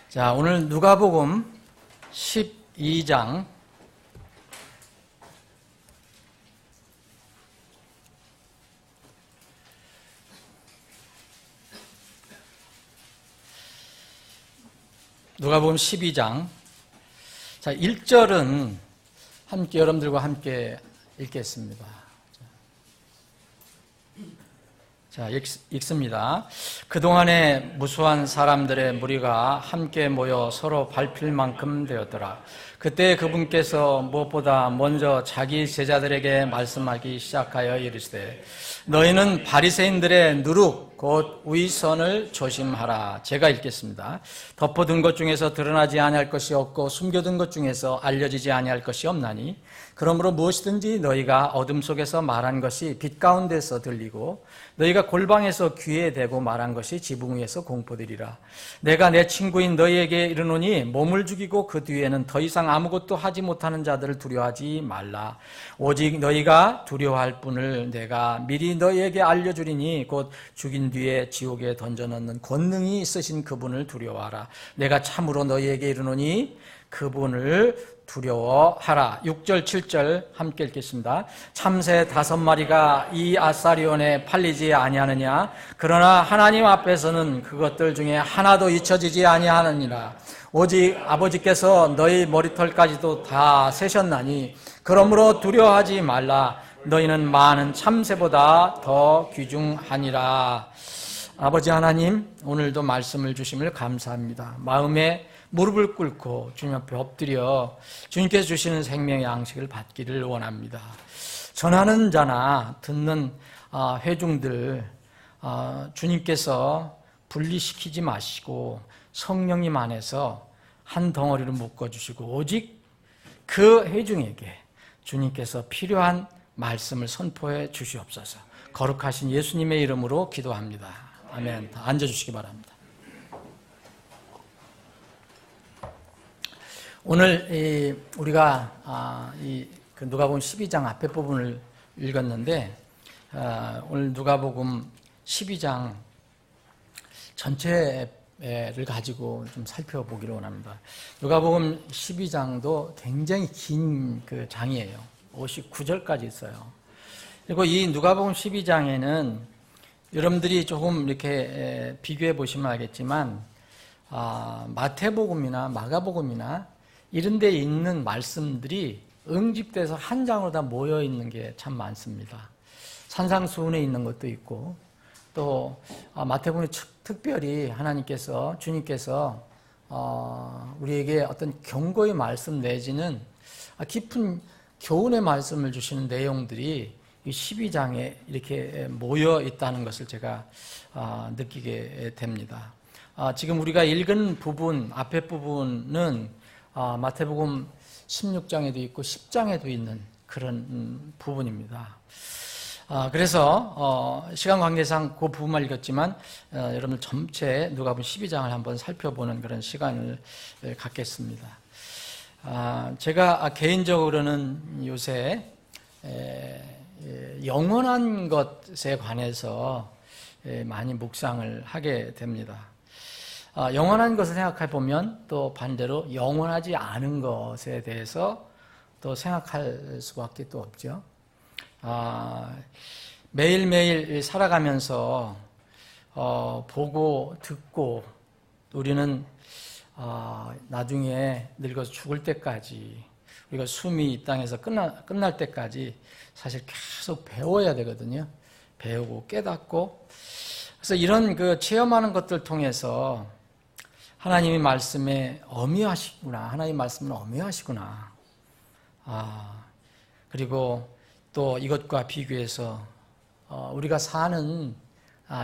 자, 오늘 누가복음 12장 누가복음 12장 자, 1절은 여러분들과 함께 읽겠습니다. 자, 읽습니다. 그동안에 무수한 사람들의 무리가 함께 모여 서로 밟힐 만큼 되었더라. 그때 그분께서 무엇보다 먼저 자기 제자들에게 말씀하기 시작하여 이르시되 너희는 바리새인들의 누룩 곧 위선을 조심하라. 제가 읽겠습니다. 덮어둔 것 중에서 드러나지 아니할 것이 없고 숨겨둔 것 중에서 알려지지 아니할 것이 없나니 그러므로 무엇이든지 너희가 어둠 속에서 말한 것이 빛 가운데서 들리고 너희가 골방에서 귀에 대고 말한 것이 지붕 위에서 공포되리라. 내가 내 친구인 너희에게 이르노니 몸을 죽이고 그 뒤에는 더 이상 아무것도 하지 못하는 자들을 두려워하지 말라. 오직 너희가 두려워할 분을 내가 미리 너희에게 알려주리니 곧 죽인 뒤에 지옥에 던져넣는 권능이 있으신 그분을 두려워하라. 내가 참으로 너희에게 이르노니 그분을 두려워하라. 6절 7절 함께 읽겠습니다. 참새 5마리가 이 아사리온에 팔리지 아니하느냐. 그러나 하나님 앞에서는 그것들 중에 하나도 잊혀지지 아니하느니라. 오직 아버지께서 너희 머리털까지도 다 세셨나니 그러므로 두려워하지 말라. 너희는 많은 참새보다 더 귀중하니라. 아버지 하나님, 오늘도 말씀을 주심을 감사합니다. 마음에 무릎을 꿇고 주님 앞에 엎드려 주님께서 주시는 생명의 양식을 받기를 원합니다. 전하는 자나 듣는 회중들 주님께서 분리시키지 마시고 성령님 안에서 한 덩어리로 묶어주시고 오직 그 회중에게 주님께서 필요한 말씀을 선포해 주시옵소서. 거룩하신 예수님의 이름으로 기도합니다. 아멘. 앉아주시기 바랍니다. 오늘 우리가 그 누가복음 12장 앞에 부분을 읽었는데 오늘 누가복음 12장 전체를 가지고 좀 살펴보기를 원합니다. 누가복음 12장도 굉장히 긴 그 장이에요. 59절까지 있어요. 그리고 이 누가복음 12장에는 여러분들이 조금 이렇게 비교해 보시면 알겠지만 마태복음이나 마가복음이나 이런 데 있는 말씀들이 응집돼서 한 장으로 다 모여 있는 게 참 많습니다. 산상수훈에 있는 것도 있고 또 마태복음에 특별히 하나님께서 주님께서 우리에게 어떤 경고의 말씀 내지는 깊은 교훈의 말씀을 주시는 내용들이 이 12장에 이렇게 모여 있다는 것을 제가 느끼게 됩니다. 지금 우리가 읽은 부분, 앞에 부분은 마태복음 16장에도 있고 10장에도 있는 그런 부분입니다. 그래서 시간 관계상 그 부분만 읽었지만 여러분들 전체 누가복음 12장을 한번 살펴보는 그런 시간을 갖겠습니다. 제가 개인적으로는 요새 영원한 것에 관해서 많이 묵상을 하게 됩니다. 영원한 것을 생각해 보면 또 반대로 영원하지 않은 것에 대해서 또 생각할 수밖에 또 없죠. 매일매일 살아가면서 보고 듣고 우리는 나중에 늙어서 죽을 때까지 우리가 숨이 이 땅에서 끝날 때까지 사실 계속 배워야 되거든요. 배우고 깨닫고 그래서 이런 그 체험하는 것들 통해서 하나님의 말씀에 엄미하시구나. 하나님의 말씀은 엄미하시구나. 그리고 또 이것과 비교해서 우리가 사는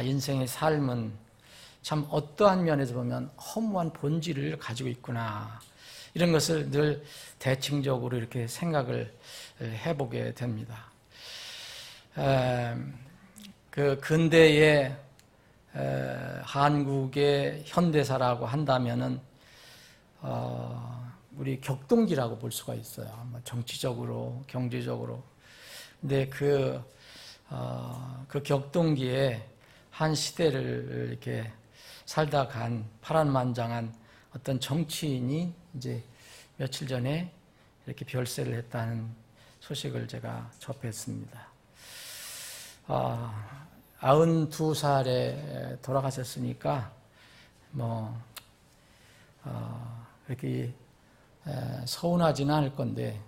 인생의 삶은 참 어떠한 면에서 보면 허무한 본질을 가지고 있구나. 이런 것을 늘 대칭적으로 이렇게 생각을 해보게 됩니다. 그 근대의 한국의 현대사라고 한다면은 우리 격동기라고 볼 수가 있어요. 정치적으로, 경제적으로. 근데 그 격동기에 한 시대를 이렇게 살다 간 파란만장한 어떤 정치인이 이제 며칠 전에 이렇게 별세를 했다는 소식을 제가 접했습니다. 92살에 돌아가셨으니까 그렇게 서운하지는 않을 건데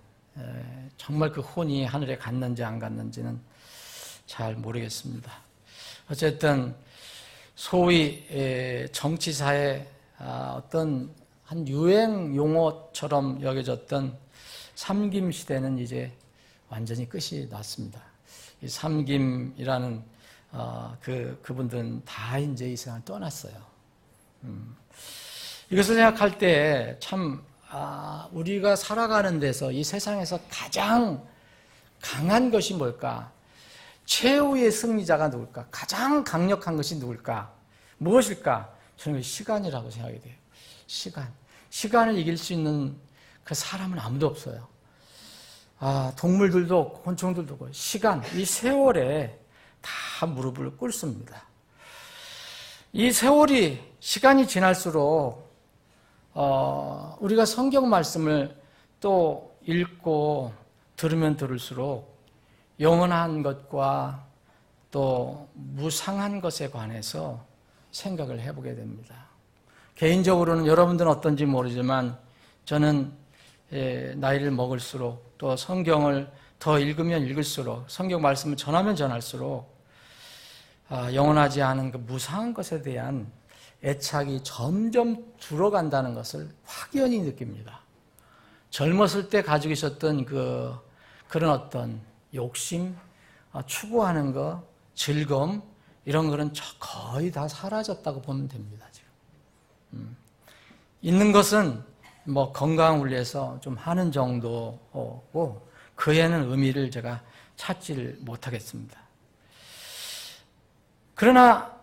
정말 그 혼이 하늘에 갔는지 안 갔는지는 잘 모르겠습니다. 어쨌든 소위 정치사의 어떤 한 유행 용어처럼 여겨졌던 삼김시대는 이제 완전히 끝이 났습니다. 이 삼김이라는 그분들은 다 이제 이 세상을 떠났어요. 이것을 생각할 때 참 우리가 살아가는 데서 이 세상에서 가장 강한 것이 뭘까? 최후의 승리자가 누굴까? 가장 강력한 것이 누굴까? 무엇일까? 저는 시간이라고 생각이 돼요. 시간을 이길 수 있는 그 사람은 아무도 없어요. 동물들도 없고 곤충들도 없고 시간, 이 세월에 다 무릎을 꿇습니다. 이 세월이 시간이 지날수록 우리가 성경 말씀을 또 읽고 들으면 들을수록 영원한 것과 또 무상한 것에 관해서 생각을 해보게 됩니다. 개인적으로는 여러분들은 어떤지 모르지만 저는 나이를 먹을수록 또 성경을 더 읽으면 읽을수록 성경 말씀을 전하면 전할수록 영원하지 않은 그 무상한 것에 대한 애착이 점점 줄어간다는 것을 확연히 느낍니다. 젊었을 때 가지고 있었던 그런 어떤 욕심, 추구하는 것, 즐거움 이런 거는 거의 다 사라졌다고 보면 됩니다. 지금 있는 것은 건강을 위해서 좀 하는 정도고 그 외에는 의미를 제가 찾지를 못하겠습니다. 그러나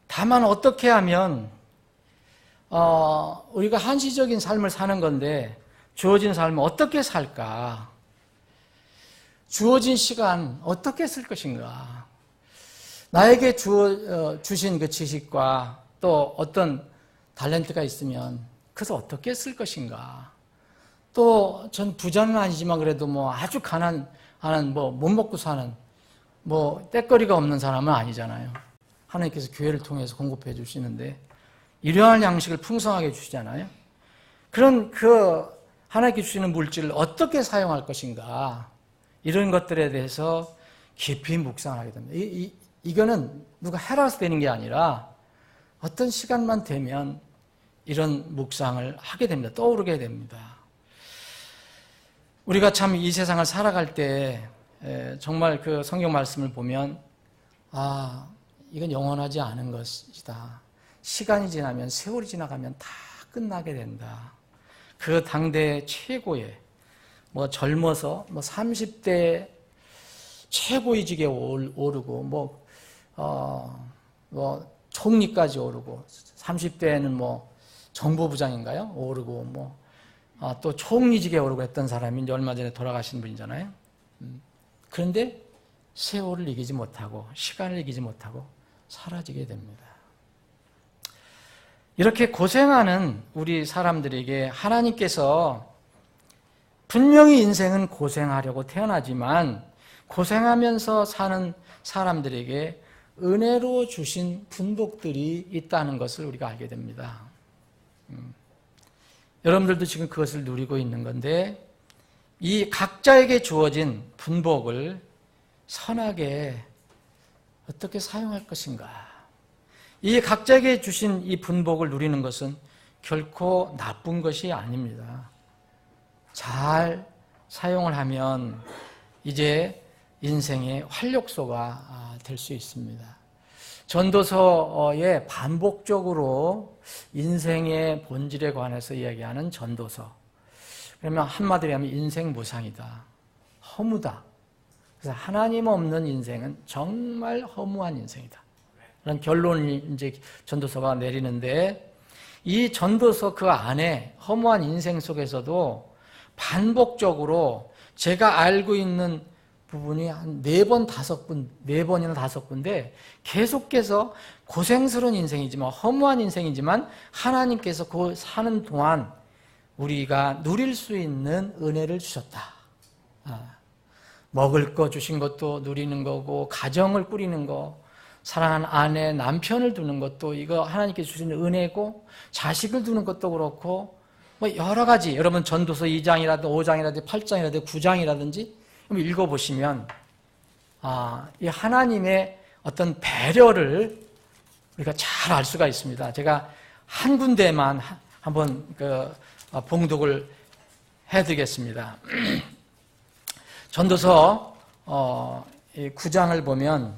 다만 어떻게 하면 우리가 한시적인 삶을 사는 건데 주어진 삶을 어떻게 살까? 주어진 시간 어떻게 쓸 것인가? 나에게 주신 그 지식과 또 어떤 탤런트가 있으면 그것을 어떻게 쓸 것인가? 또 전 부자는 아니지만 그래도 아주 가난한 못 먹고 사는 떼거리가 없는 사람은 아니잖아요. 하나님께서 교회를 통해서 공급해 주시는데 일용할 양식을 풍성하게 주시잖아요. 그런 하나님께 주시는 물질을 어떻게 사용할 것인가? 이런 것들에 대해서 깊이 묵상을 하게 됩니다. 이거는 누가 해라서 되는 게 아니라 어떤 시간만 되면 이런 묵상을 하게 됩니다. 떠오르게 됩니다. 우리가 참 이 세상을 살아갈 때 정말 그 성경 말씀을 보면 이건 영원하지 않은 것이다. 시간이 지나면 세월이 지나가면 다 끝나게 된다. 그 당대 최고의 젊어서 30대 최고위직에 오르고 총리까지 오르고 30대에는 정보부장인가요? 오르고 또 총리직에 오르고 했던 사람이 이제 얼마 전에 돌아가신 분이잖아요. 그런데 세월을 이기지 못하고 시간을 이기지 못하고 사라지게 됩니다. 이렇게 고생하는 우리 사람들에게 하나님께서 분명히 인생은 고생하려고 태어나지만 고생하면서 사는 사람들에게 은혜로 주신 분복들이 있다는 것을 우리가 알게 됩니다. 여러분들도 지금 그것을 누리고 있는 건데 이 각자에게 주어진 분복을 선하게 어떻게 사용할 것인가? 이 각자에게 주신 이 분복을 누리는 것은 결코 나쁜 것이 아닙니다. 잘 사용을 하면 이제 인생의 활력소가 될 수 있습니다. 전도서에 반복적으로 인생의 본질에 관해서 이야기하는 전도서. 그러면 한마디로 하면 인생 무상이다. 허무다. 그래서 하나님 없는 인생은 정말 허무한 인생이다. 그런 결론을 이제 전도서가 내리는데 이 전도서 그 안에 허무한 인생 속에서도 반복적으로 제가 알고 있는 부분이 한 4번, 5번, 4번이나 5번인데 계속해서 고생스러운 인생이지만 허무한 인생이지만 하나님께서 그 사는 동안 우리가 누릴 수 있는 은혜를 주셨다. 먹을 거 주신 것도 누리는 거고 가정을 꾸리는 거, 사랑하는 아내, 남편을 두는 것도 이거 하나님께서 주신 은혜고 자식을 두는 것도 그렇고 뭐 여러 가지 여러분 전도서 2장이라든지 5장이라든지 8장이라든지 9장이라든지 읽어보시면 이 하나님의 어떤 배려를 우리가 잘 알 수가 있습니다. 제가 한 군데만 한번 봉독을 해드리겠습니다. 전도서 9장을 보면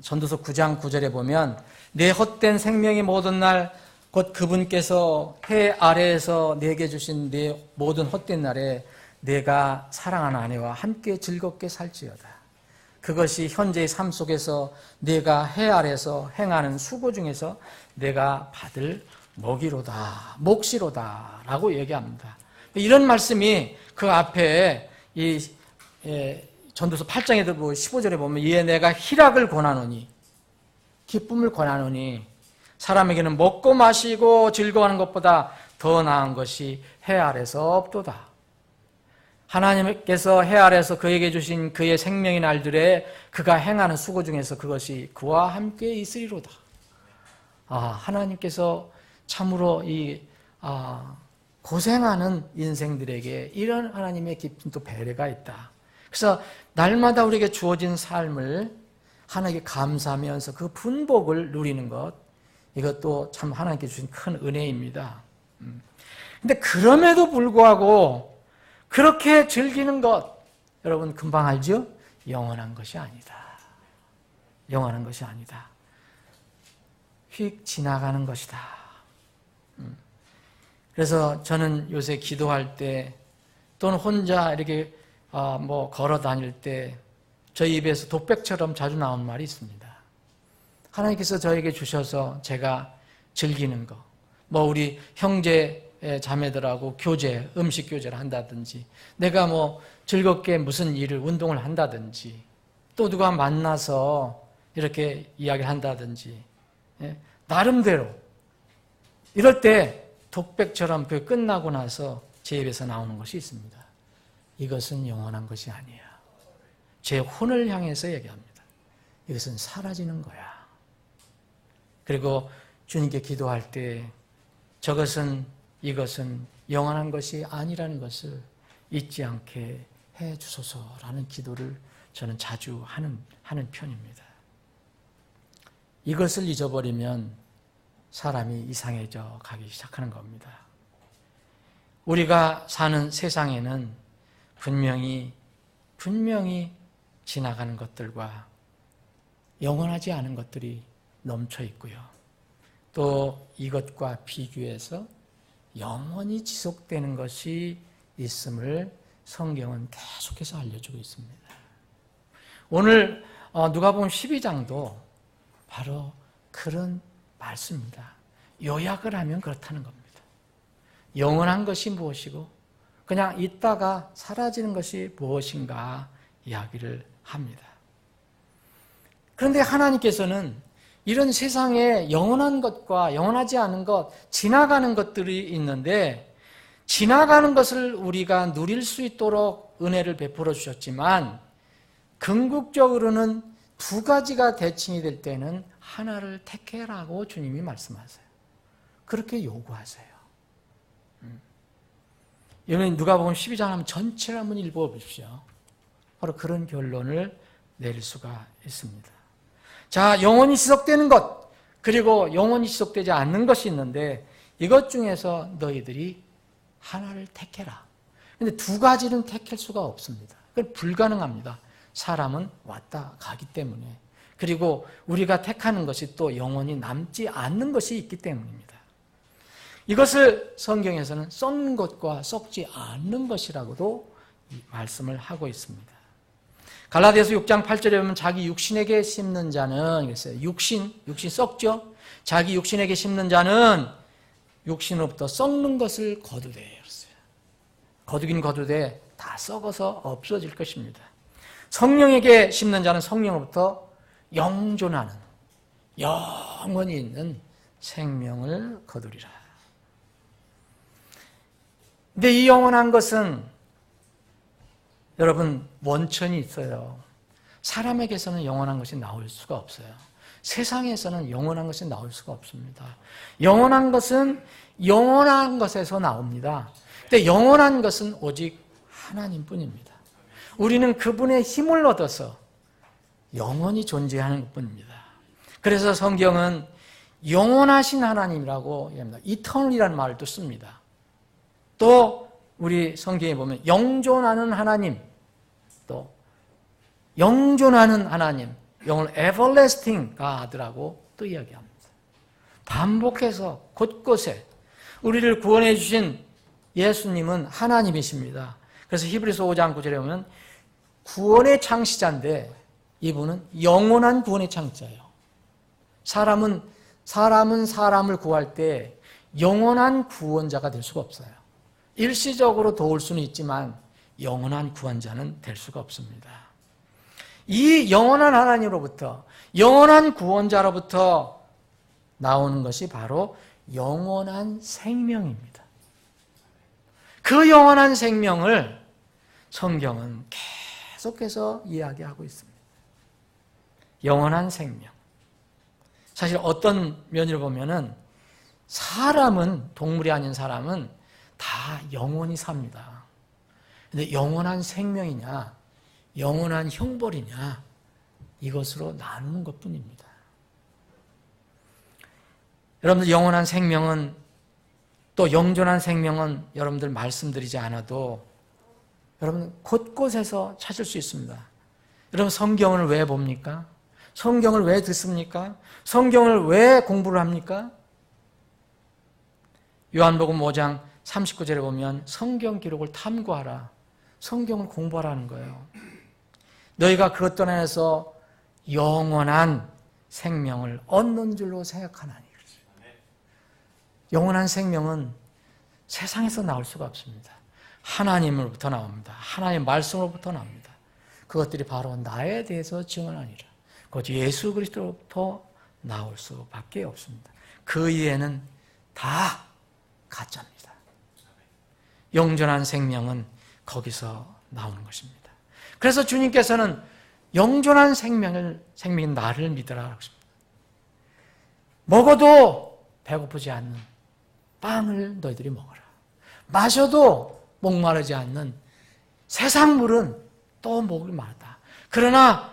전도서 9장 9절에 보면 내 헛된 생명이 모든 날 곧 그분께서 해 아래에서 내게 주신 내 모든 헛된 날에 내가 사랑하는 아내와 함께 즐겁게 살지어다. 그것이 현재의 삶 속에서 내가 해 아래에서 행하는 수고 중에서 내가 받을 먹이로다, 몫이로다 라고 얘기합니다. 이런 말씀이 그 앞에 전도서 8장에도 15절에 보면 이에 내가 희락을 권하노니 기쁨을 권하노니 사람에게는 먹고 마시고 즐거워하는 것보다 더 나은 것이 해 아래서 없도다. 하나님께서 해 아래서 그에게 주신 그의 생명의 날들에 그가 행하는 수고 중에서 그것이 그와 함께 있으리로다. 하나님께서 참으로 고생하는 인생들에게 이런 하나님의 깊은 또 배려가 있다. 그래서 날마다 우리에게 주어진 삶을 하나님께 감사하면서 그 분복을 누리는 것, 이것도 참 하나님께 주신 큰 은혜입니다. 근데 그럼에도 불구하고 그렇게 즐기는 것, 여러분 금방 알죠? 영원한 것이 아니다. 영원한 것이 아니다. 휙 지나가는 것이다. 그래서 저는 요새 기도할 때 또는 혼자 이렇게 걸어 다닐 때 저희 입에서 독백처럼 자주 나오는 말이 있습니다. 하나님께서 저에게 주셔서 제가 즐기는 거, 우리 형제 자매들하고 교제, 음식 교제를 한다든지, 내가 즐겁게 무슨 일을, 운동을 한다든지, 또 누가 만나서 이렇게 이야기를 한다든지, 나름대로 이럴 때 독백처럼 그 끝나고 나서 제 입에서 나오는 것이 있습니다. 이것은 영원한 것이 아니야. 제 혼을 향해서 얘기합니다. 이것은 사라지는 거야. 그리고 주님께 기도할 때 이것은 영원한 것이 아니라는 것을 잊지 않게 해 주소서라는 기도를 저는 자주 하는 편입니다. 이것을 잊어버리면 사람이 이상해져 가기 시작하는 겁니다. 우리가 사는 세상에는 분명히 지나가는 것들과 영원하지 않은 것들이 넘쳐 있고요. 또 이것과 비교해서 영원히 지속되는 것이 있음을 성경은 계속해서 알려주고 있습니다. 오늘 누가복음 12장도 바로 그런 말씀입니다. 요약을 하면 그렇다는 겁니다. 영원한 것이 무엇이고 그냥 있다가 사라지는 것이 무엇인가 이야기를 합니다. 그런데 하나님께서는 이런 세상에 영원한 것과 영원하지 않은 것, 지나가는 것들이 있는데 지나가는 것을 우리가 누릴 수 있도록 은혜를 베풀어 주셨지만 궁극적으로는 두 가지가 대칭이 될 때는 하나를 택해라고 주님이 말씀하세요. 그렇게 요구하세요. 여러분 누가복음 12장 하면 전체를 한번 읽어보십시오. 바로 그런 결론을 내릴 수가 있습니다. 자, 영원히 지속되는 것, 그리고 영원히 지속되지 않는 것이 있는데 이것 중에서 너희들이 하나를 택해라. 그런데 두 가지는 택할 수가 없습니다. 그건 불가능합니다. 사람은 왔다 가기 때문에. 그리고 우리가 택하는 것이 또 영원히 남지 않는 것이 있기 때문입니다. 이것을 성경에서는 썩는 것과 썩지 않는 것이라고도 말씀을 하고 있습니다. 갈라디아서 6장 8절에 보면 자기 육신에게 심는 자는 그랬어요. 육신 썩죠? 자기 육신에게 심는 자는 육신으로부터 썩는 것을 거두되 그랬어요. 거두긴 거두되 다 썩어서 없어질 것입니다. 성령에게 심는 자는 성령으로부터 영존하는, 영원히 있는 생명을 거두리라. 근데 이 영원한 것은 여러분 원천이 있어요. 사람에게서는 영원한 것이 나올 수가 없어요. 세상에서는 영원한 것이 나올 수가 없습니다. 영원한 것은 영원한 것에서 나옵니다. 근데 영원한 것은 오직 하나님뿐입니다. 우리는 그분의 힘을 얻어서 영원히 존재하는 것뿐입니다. 그래서 성경은 영원하신 하나님이라고 얘기합니다. 이터널이라는 말을 또 씁니다. 또 우리 성경에 보면 영존하는 하나님, 또 영존하는 하나님, 영을 everlasting God라고 또 이야기합니다. 반복해서 곳곳에 우리를 구원해 주신 예수님은 하나님이십니다. 그래서 히브리서 5장 9절에 보면 구원의 창시자인데 이분은 영원한 구원의 창시자예요. 사람은 사람을 구할 때 영원한 구원자가 될 수가 없어요. 일시적으로 도울 수는 있지만 영원한 구원자는 될 수가 없습니다. 이 영원한 하나님으로부터, 영원한 구원자로부터 나오는 것이 바로 영원한 생명입니다. 그 영원한 생명을 성경은 계속해서 이야기하고 있습니다. 영원한 생명. 사실 어떤 면으로 보면은 사람은, 동물이 아닌 사람은 다 영원히 삽니다. 근데 영원한 생명이냐, 영원한 형벌이냐, 이것으로 나누는 것 뿐입니다. 여러분들 영원한 생명은, 또 영존한 생명은 여러분들 말씀드리지 않아도 여러분 곳곳에서 찾을 수 있습니다. 여러분 성경을 왜 봅니까? 성경을 왜 듣습니까? 성경을 왜 공부를 합니까? 요한복음 5장 39절에 보면 성경 기록을 탐구하라. 성경을 공부하라는 거예요. 너희가 그것 안에서 영원한 생명을 얻는 줄로 생각하나니. 영원한 생명은 세상에서 나올 수가 없습니다. 하나님으로부터 나옵니다. 하나님의 말씀으로부터 나옵니다. 그것들이 바로 나에 대해서 증언하니라. 곧 예수 그리스도로부터 나올 수밖에 없습니다. 그 이외에는 다 가짜입니다. 영존한 생명은 거기서 나오는 것입니다. 그래서 주님께서는 영존한 생명인 나를 믿으라 하십니다. 먹어도 배고프지 않는 빵을 너희들이 먹어라. 마셔도 목마르지 않는 세상 물은 또 목이 마르다. 그러나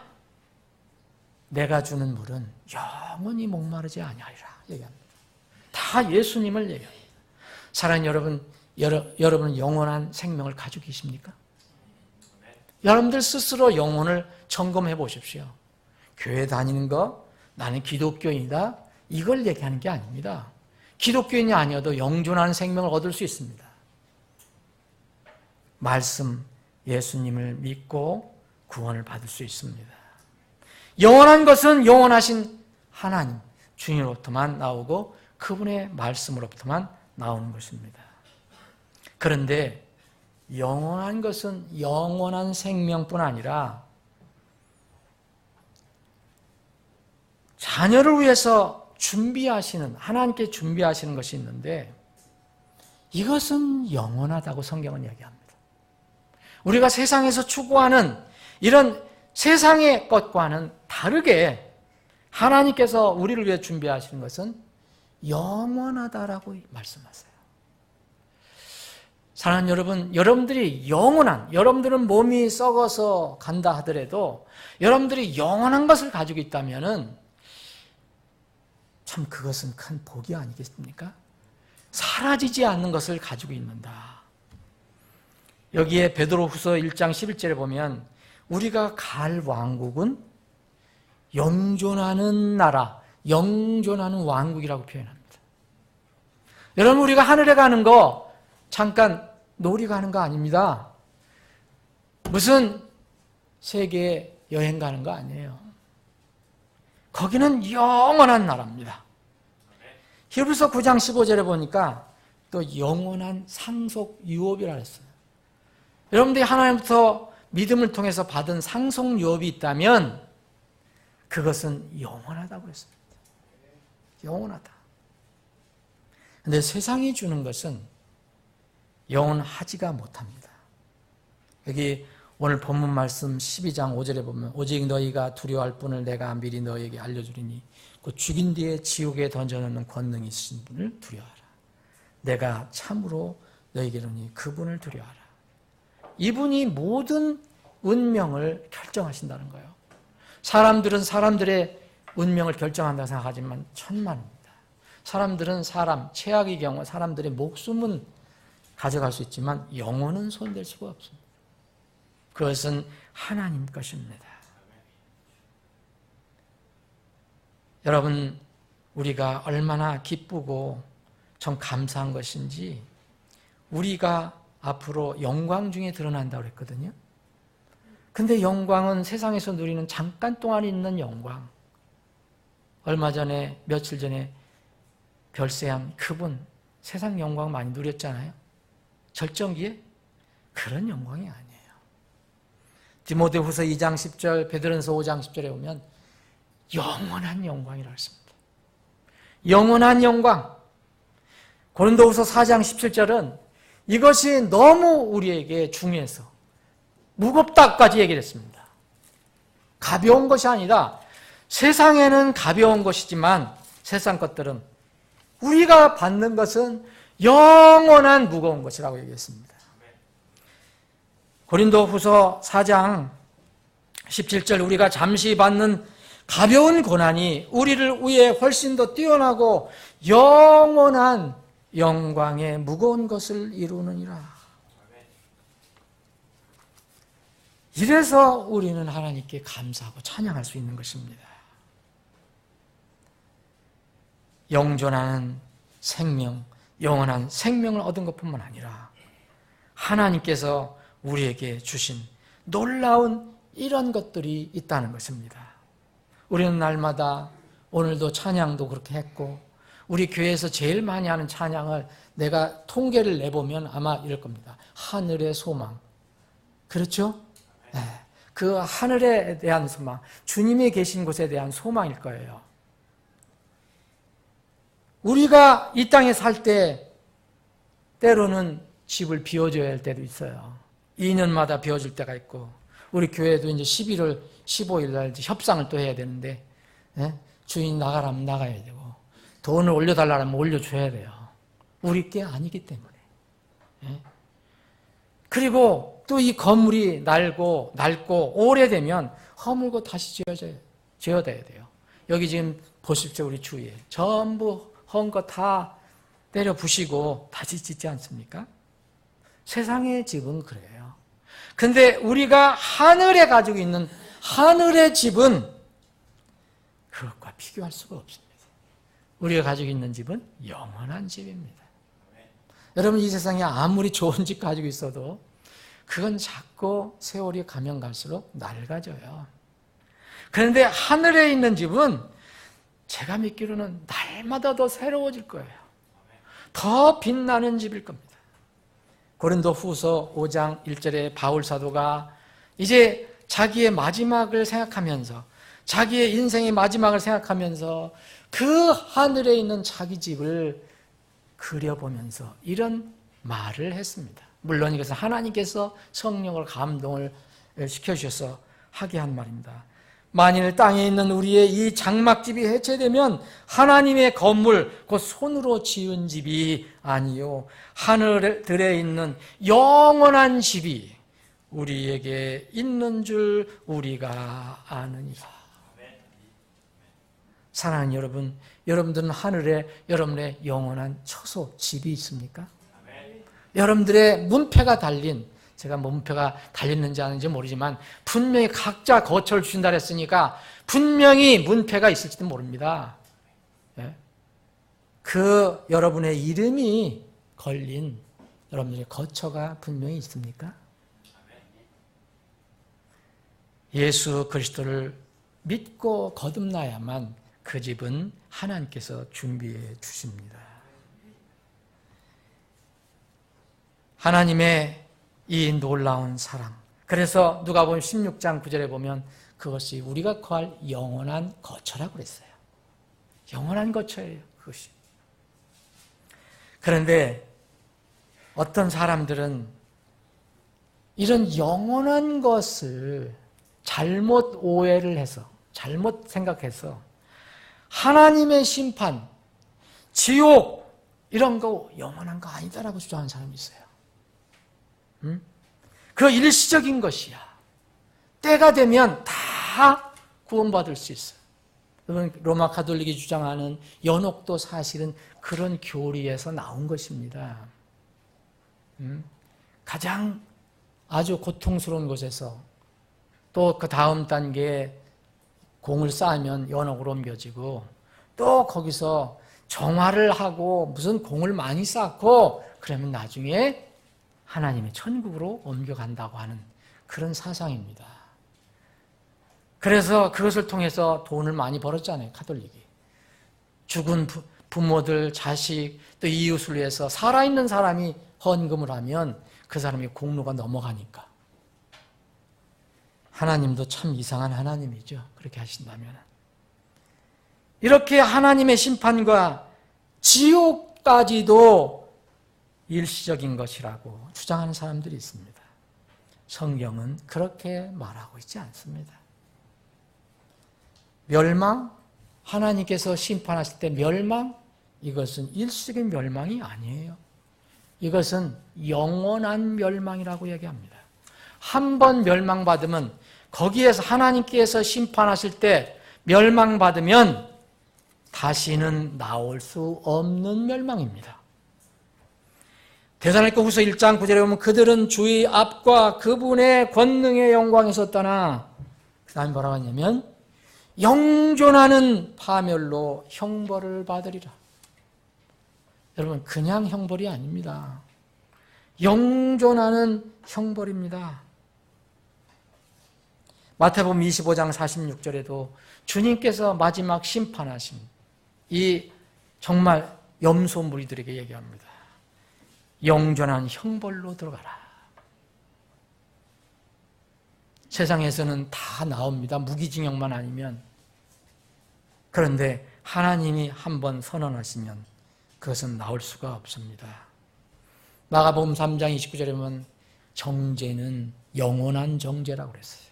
내가 주는 물은 영원히 목마르지 아니하리라 얘기합니다. 다 예수님을 얘기합니다. 사랑하는 여러분, 여러분은 영원한 생명을 가지고 계십니까? 여러분들 스스로 영혼을 점검해 보십시오. 교회 다니는 거, 나는 기독교인이다, 이걸 얘기하는 게 아닙니다. 기독교인이 아니어도 영존한 생명을 얻을 수 있습니다. 말씀, 예수님을 믿고 구원을 받을 수 있습니다. 영원한 것은 영원하신 하나님, 주님으로부터만 나오고 그분의 말씀으로부터만 나오는 것입니다. 그런데 영원한 것은 영원한 생명뿐 아니라 자녀를 위해서 준비하시는, 하나님께 준비하시는 것이 있는데 이것은 영원하다고 성경은 이야기합니다. 우리가 세상에서 추구하는 이런 세상의 것과는 다르게 하나님께서 우리를 위해 준비하시는 것은 영원하다라고 말씀하세요. 사랑하는 여러분, 여러분들이 영원한, 여러분들은 몸이 썩어서 간다 하더라도 여러분들이 영원한 것을 가지고 있다면은 참 그것은 큰 복이 아니겠습니까? 사라지지 않는 것을 가지고 있는다. 여기에 베드로후서 1장 11절에 보면 우리가 갈 왕국은 영존하는 나라, 영존하는 왕국이라고 표현합니다. 여러분, 우리가 하늘에 가는 거 잠깐 놀이 가는 거 아닙니다. 무슨 세계 여행 가는 거 아니에요. 거기는 영원한 나라입니다. 히브리서 9장 15절에 보니까 또 영원한 상속 유업이라 했어요. 여러분들이 하나님부터 믿음을 통해서 받은 상속 유업이 있다면 그것은 영원하다고 했습니다. 영원하다. 근데 세상이 주는 것은 영원하지가 못합니다. 여기 오늘 본문 말씀 12장 5절에 보면 오직 너희가 두려워할 분을 내가 미리 너희에게 알려주리니 그 죽인 뒤에 지옥에 던져놓는 권능이 있으신 분을 두려워하라. 내가 참으로 너희에게 이르니 그분을 두려워하라. 이분이 모든 운명을 결정하신다는 거예요. 사람들은 사람들의 운명을 결정한다고 생각하지만 천만입니다. 사람들은 최악의 경우 사람들의 목숨은 가져갈 수 있지만 영혼은 손댈 수가 없습니다. 그것은 하나님 것입니다. 여러분, 우리가 얼마나 기쁘고 참 감사한 것인지 우리가 앞으로 영광 중에 드러난다고 그랬거든요. 근데 영광은 세상에서 누리는 잠깐 동안 있는 영광. 얼마 전에, 며칠 전에 별세한 그분, 세상 영광 많이 누렸잖아요. 절정기에 그런 영광이 아니에요. 디모데후서 2장 10절, 베드로전서 5장 10절에 보면 영원한 영광이라고 했습니다. 영원한 영광. 고린도후서 4장 17절은 이것이 너무 우리에게 중요해서 무겁다까지 얘기를 했습니다. 가벼운 것이 아니라 세상에는 가벼운 것이지만 세상 것들은 우리가 받는 것은 영원한 무거운 것이라고 얘기했습니다. 고린도후서 4장 17절 우리가 잠시 받는 가벼운 고난이 우리를 위해 훨씬 더 뛰어나고 영원한 영광의 무거운 것을 이루느니라. 이래서 우리는 하나님께 감사하고 찬양할 수 있는 것입니다. 영존하는 생명, 영원한 생명을 얻은 것뿐만 아니라 하나님께서 우리에게 주신 놀라운 이런 것들이 있다는 것입니다. 우리는 날마다 오늘도 찬양도 그렇게 했고 우리 교회에서 제일 많이 하는 찬양을 내가 통계를 내보면 아마 이럴 겁니다. 하늘의 소망. 그렇죠? 네. 그 하늘에 대한 소망, 주님이 계신 곳에 대한 소망일 거예요. 우리가 이 땅에 살 때 때로는 집을 비워줘야 할 때도 있어요. 2년마다 비워줄 때가 있고 우리 교회도 이제 11월 15일 날 협상을 또 해야 되는데 주인 나가라면 나가야 되고 돈을 올려달라면 올려줘야 돼요. 우리 게 아니기 때문에. 그리고 또 이 건물이 낡고 오래되면 허물고 다시 지어져야 돼요. 여기 지금 보십시오. 우리 주위에 전부 헌 거 다 때려 부시고 다시 짓지 않습니까? 세상의 집은 그래요. 근데 우리가 하늘에 가지고 있는 하늘의 집은 그것과 비교할 수가 없습니다. 우리가 가지고 있는 집은 영원한 집입니다. 여러분, 이 세상에 아무리 좋은 집 가지고 있어도 그건 자꾸 세월이 가면 갈수록 낡아져요. 그런데 하늘에 있는 집은 제가 믿기로는 날마다 더 새로워질 거예요. 더 빛나는 집일 겁니다. 고린도후서 5장 1절에 바울 사도가 이제 자기의 마지막을 생각하면서 자기의 인생의 마지막을 생각하면서 그 하늘에 있는 자기 집을 그려보면서 이런 말을 했습니다. 물론 이것은 하나님께서 성령을 감동을 시켜주셔서 하게 한 말입니다. 만일 땅에 있는 우리의 이 장막집이 해체되면 하나님의 건물, 곧 손으로 지은 집이 아니요 하늘들에 있는 영원한 집이 우리에게 있는 줄 우리가 아느니라. 사랑하는 여러분, 여러분들은 하늘에 여러분의 영원한 처소, 집이 있습니까? 여러분들의 문패가 달린, 제가 문패가 달렸는지 아닌지 모르지만 분명히 각자 거처를 주신다 그랬으니까 분명히 문패가 있을지도 모릅니다. 그 여러분의 이름이 걸린 여러분들의 거처가 분명히 있습니까? 예수 그리스도를 믿고 거듭나야만 그 집은 하나님께서 준비해 주십니다. 하나님의 이 놀라운 사랑. 그래서 누가복음 16장 9절에 보면 그것이 우리가 거할 영원한 거처라고 그랬어요. 영원한 거처예요, 그것이. 그런데 어떤 사람들은 이런 영원한 것을 잘못 오해를 해서, 잘못 생각해서 하나님의 심판, 지옥 이런 거 영원한 거 아니다라고 주장하는 사람이 있어요. 그 일시적인 것이야. 때가 되면 다 구원받을 수 있어요. 여러분, 로마 가톨릭이 주장하는 연옥도 사실은 그런 교리에서 나온 것입니다. 가장 아주 고통스러운 곳에서 또 그 다음 단계에 공을 쌓으면 연옥으로 옮겨지고 또 거기서 정화를 하고 무슨 공을 많이 쌓고 그러면 나중에 하나님의 천국으로 옮겨간다고 하는 그런 사상입니다. 그래서 그것을 통해서 돈을 많이 벌었잖아요, 가톨릭이. 죽은 부모들, 자식, 또 이웃을 위해서 살아있는 사람이 헌금을 하면 그 사람이 공로가 넘어가니까. 하나님도 참 이상한 하나님이죠, 그렇게 하신다면. 이렇게 하나님의 심판과 지옥까지도 일시적인 것이라고 주장하는 사람들이 있습니다. 성경은 그렇게 말하고 있지 않습니다. 멸망? 하나님께서 심판하실 때 멸망? 이것은 일시적인 멸망이 아니에요. 이것은 영원한 멸망이라고 얘기합니다. 한 번 멸망받으면 거기에서 하나님께서 심판하실 때 멸망받으면 다시는 나올 수 없는 멸망입니다. 데살로니가 후서 1장 9절에 보면 그들은 주의 앞과 그분의 권능의 영광에서 떠나 그 다음에 뭐라고 하냐면 영존하는 파멸로 형벌을 받으리라. 여러분, 그냥 형벌이 아닙니다. 영존하는 형벌입니다. 마태복음 25장 46절에도 주님께서 마지막 심판하신 이 정말 염소 무리들에게 얘기합니다. 영존한 형벌로 들어가라. 세상에서는 다 나옵니다. 무기징역만 아니면. 그런데 하나님이 한번 선언하시면 그것은 나올 수가 없습니다. 마가복음 3장 29절에 보면 정죄는 영원한 정죄라고 그랬어요.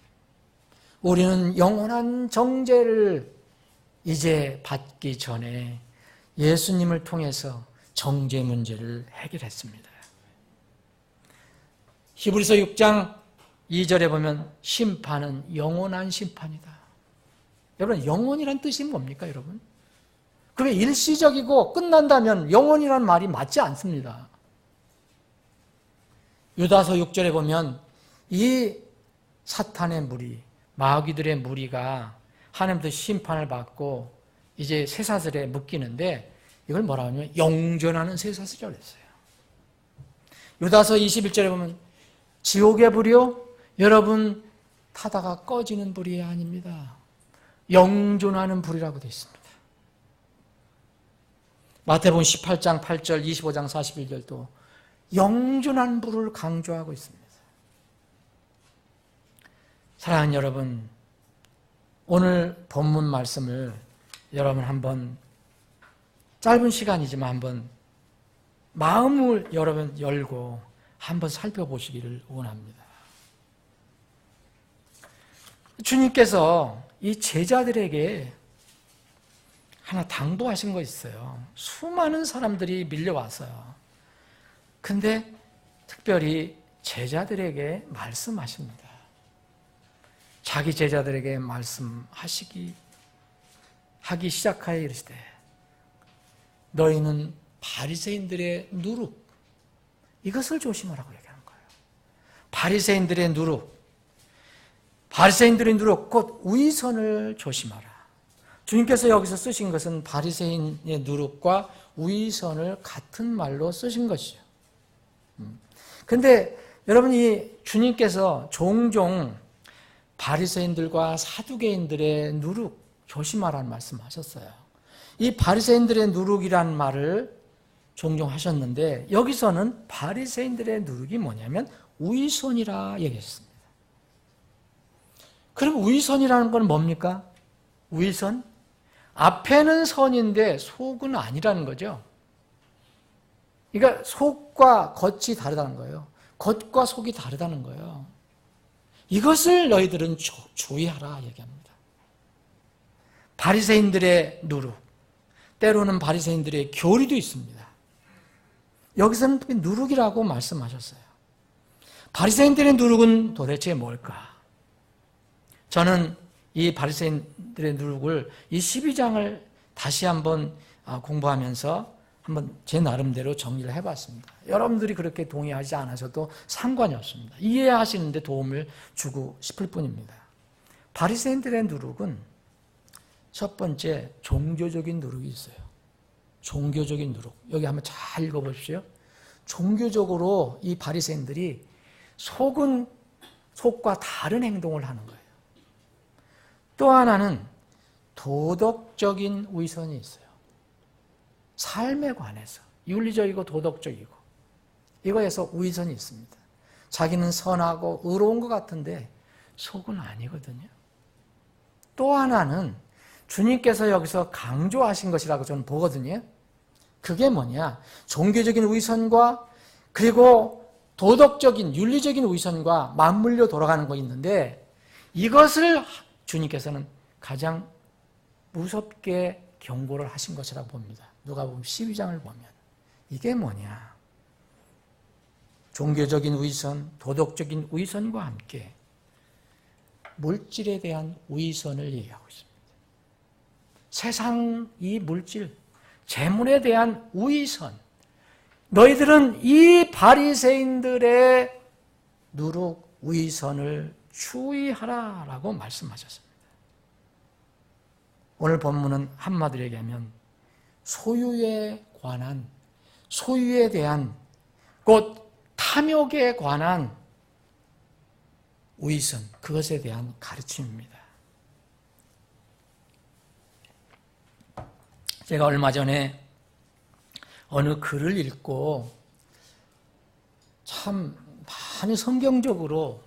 우리는 영원한 정죄를 이제 받기 전에 예수님을 통해서 정죄 문제를 해결했습니다. 히브리서 6장 2절에 보면 심판은 영원한 심판이다. 여러분, 영원이란 뜻이 뭡니까, 여러분? 그게 일시적이고 끝난다면 영원이란 말이 맞지 않습니다. 유다서 6절에 보면 이 사탄의 무리, 마귀들의 무리가 하나님도 심판을 받고 이제 쇠사슬에 묶이는데 이걸 뭐라고 하냐면 영존하는 쇠사슬이라고 했어요. 유다서 21절에 보면 지옥의 불이요, 여러분 타다가 꺼지는 불이 아닙니다. 영존하는 불이라고 되어 있습니다. 마태복음 18장 8절, 25장 41절도 영존한 불을 강조하고 있습니다. 사랑하는 여러분, 오늘 본문 말씀을 여러분 한번 짧은 시간이지만 한번 마음을 여러분 열고 한번 살펴보시기를 원합니다. 주님께서 이 제자들에게 하나 당부하신 거 있어요. 수많은 사람들이 밀려왔어요. 근데 특별히 제자들에게 말씀하십니다. 자기 제자들에게 말씀하기 시작하여 이르시되 너희는 바리새인들의 누룩, 이것을 조심하라고 얘기하는 거예요. 바리새인들의 누룩 곧 위선을 조심하라. 주님께서 여기서 쓰신 것은 바리새인의 누룩과 위선을 같은 말로 쓰신 것이죠. 근데 여러분이 주님께서 종종 바리새인들과 사두개인들의 누룩 조심하라는 말씀하셨어요. 이 바리새인들의 누룩이라는 말을 종종 하셨는데 여기서는 바리새인들의 누룩이 뭐냐면 위선이라 얘기했습니다. 그럼 위선이라는 건 뭡니까? 위선? 앞에는 선인데 속은 아니라는 거죠. 그러니까 속과 겉이 다르다는 거예요. 겉과 속이 다르다는 거예요. 이것을 너희들은 주의하라 얘기합니다. 바리새인들의 누룩, 때로는 바리새인들의 교리도 있습니다. 여기서는 누룩이라고 말씀하셨어요. 바리새인들의 누룩은 도대체 뭘까? 저는 이 바리새인들의 누룩을 이 12장을 다시 한번 공부하면서 한번 제 나름대로 정리를 해봤습니다. 여러분들이 그렇게 동의하지 않으셔도 상관이 없습니다. 이해하시는데 도움을 주고 싶을 뿐입니다. 바리새인들의 누룩은 첫 번째 종교적인 누룩이 있어요. 종교적인 누룩. 여기 한번 잘 읽어보십시오. 종교적으로 이 바리새인들이 속과 다른 행동을 하는 거예요. 또 하나는 도덕적인 위선이 있어요. 삶에 관해서 윤리적이고 도덕적이고 이거에서 위선이 있습니다. 자기는 선하고 의로운 것 같은데 속은 아니거든요. 또 하나는 주님께서 여기서 강조하신 것이라고 저는 보거든요. 그게 뭐냐? 종교적인 위선과 그리고 도덕적인 윤리적인 위선과 맞물려 돌아가는 거 있는데 이것을 주님께서는 가장 무섭게 경고를 하신 것이라고 봅니다. 누가복음 12장을 보면 이게 뭐냐? 종교적인 위선, 도덕적인 위선과 함께 물질에 대한 위선을 얘기하고 있습니다. 세상 이 물질, 재물에 대한 위선. 너희들은 이 바리새인들의 누룩, 위선을 주의하라라고 말씀하셨습니다. 오늘 본문은 한마디로 얘기하면 소유에 관한, 소유에 대한, 곧 탐욕에 관한 위선, 그것에 대한 가르침입니다. 제가 얼마 전에 어느 글을 읽고 참 많이 성경적으로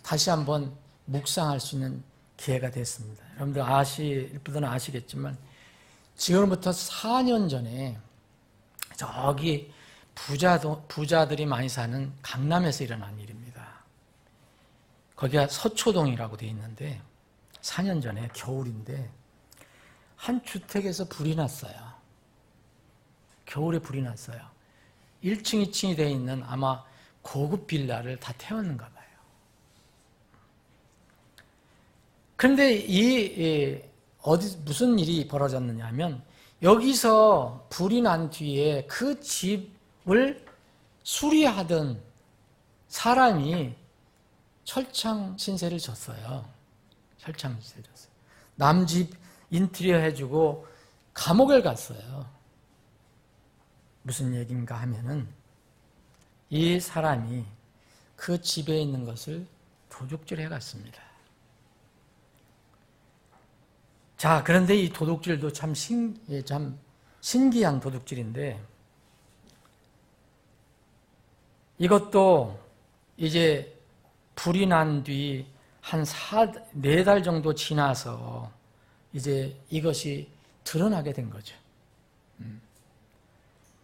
다시 한번 묵상할 수 있는 기회가 됐습니다. 여러분들 아실 분들은 아시겠지만 지금부터 4년 전에 저기 부자들이 많이 사는 강남에서 일어난 일입니다. 거기가 서초동이라고 되어 있는데 4년 전에 겨울인데 한 주택에서 불이 났어요. 겨울에 불이 났어요. 1층, 2층이 되어 있는 아마 고급 빌라를 다 태웠는가 봐요. 그런데 무슨 일이 벌어졌느냐 하면 여기서 불이 난 뒤에 그 집을 수리하던 사람이 철창 신세를 졌어요. 철창 신세를 졌어요. 남 집 인테리어 해주고 감옥을 갔어요. 무슨 얘기인가 하면은 이 사람이 그 집에 있는 것을 도둑질 해갔습니다. 자, 그런데 이 도둑질도 참 신기한 도둑질인데 이것도 이제 불이 난 뒤 한 4달 정도 지나서 이제 이것이 드러나게 된 거죠.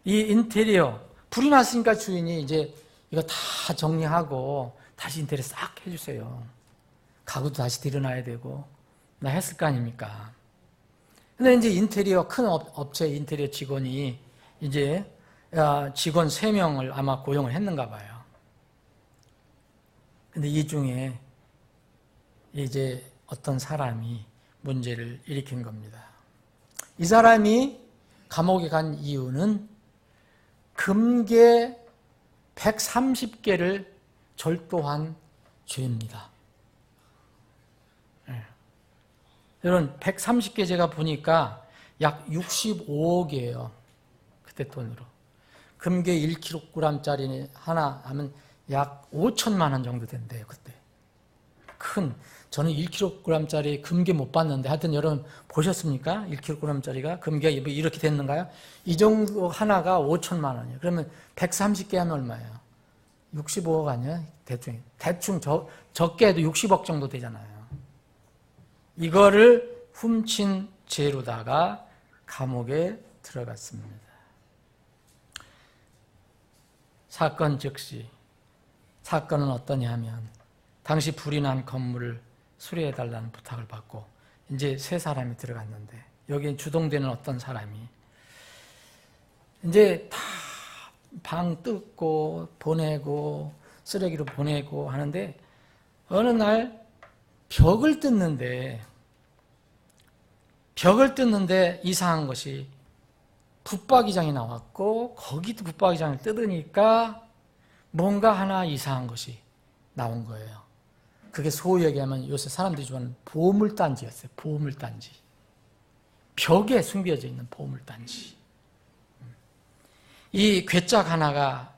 이 인테리어, 불이 났으니까 주인이 이제 이거 다 정리하고 다시 인테리어 싹 해주세요. 가구도 다시 들여놔야 되고 나 했을 거 아닙니까? 근데 이제 인테리어, 큰 업체 인테리어 직원이 이제 직원 3명을 아마 고용을 했는가 봐요. 근데 이 중에 이제 어떤 사람이 문제를 일으킨 겁니다. 이 사람이 감옥에 간 이유는 금괴 130개를 절도한 죄입니다. 여러분 130개 제가 보니까 약 65억이에요. 그때 돈으로. 금괴 1kg짜리 하나 하면 약 5천만 원 정도 된대요. 그때. 큰, 저는 1kg짜리 금괴 못 봤는데 하여튼 여러분 보셨습니까? 1kg짜리가 금괴가 이렇게 됐는가요? 이 정도 하나가 5천만 원이에요. 그러면 130개 하면 얼마예요? 65억 아니에요? 대충 적게 해도 60억 정도 되잖아요. 이거를 훔친 죄로다가 감옥에 들어갔습니다. 사건 즉시 사건은 어떠냐 하면 당시 불이 난 건물을 수리해달라는 부탁을 받고 이제 세 사람이 들어갔는데 여기에 주동되는 어떤 사람이 이제 다 방 뜯고 보내고 쓰레기로 보내고 하는데 어느 날 벽을 뜯는데 이상한 것이 붙박이장이 나왔고 거기도 붙박이장을 뜯으니까 뭔가 하나 이상한 것이 나온 거예요. 그게 소위 얘기하면 요새 사람들이 좋아하는 보물단지였어요. 보물단지. 벽에 숨겨져 있는 보물단지. 이 괴짝 하나가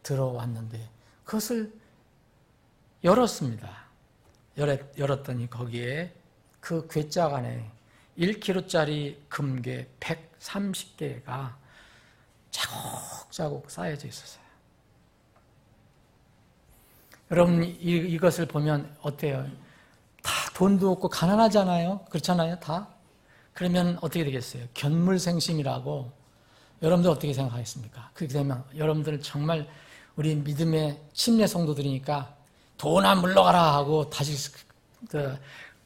들어왔는데 그것을 열었습니다. 열었더니 거기에 그 괴짝 안에 1kg짜리 금괴 130개가 자국자국 쌓여져 있었어요. 여러분 이것을 보면 어때요? 다 돈도 없고 가난하잖아요. 그렇잖아요. 다. 그러면 어떻게 되겠어요? 견물생심이라고 여러분들 어떻게 생각하겠습니까? 그렇게 되면 여러분들 정말 우리 믿음의 침례 성도들이니까 돈아 물러가라 하고 다시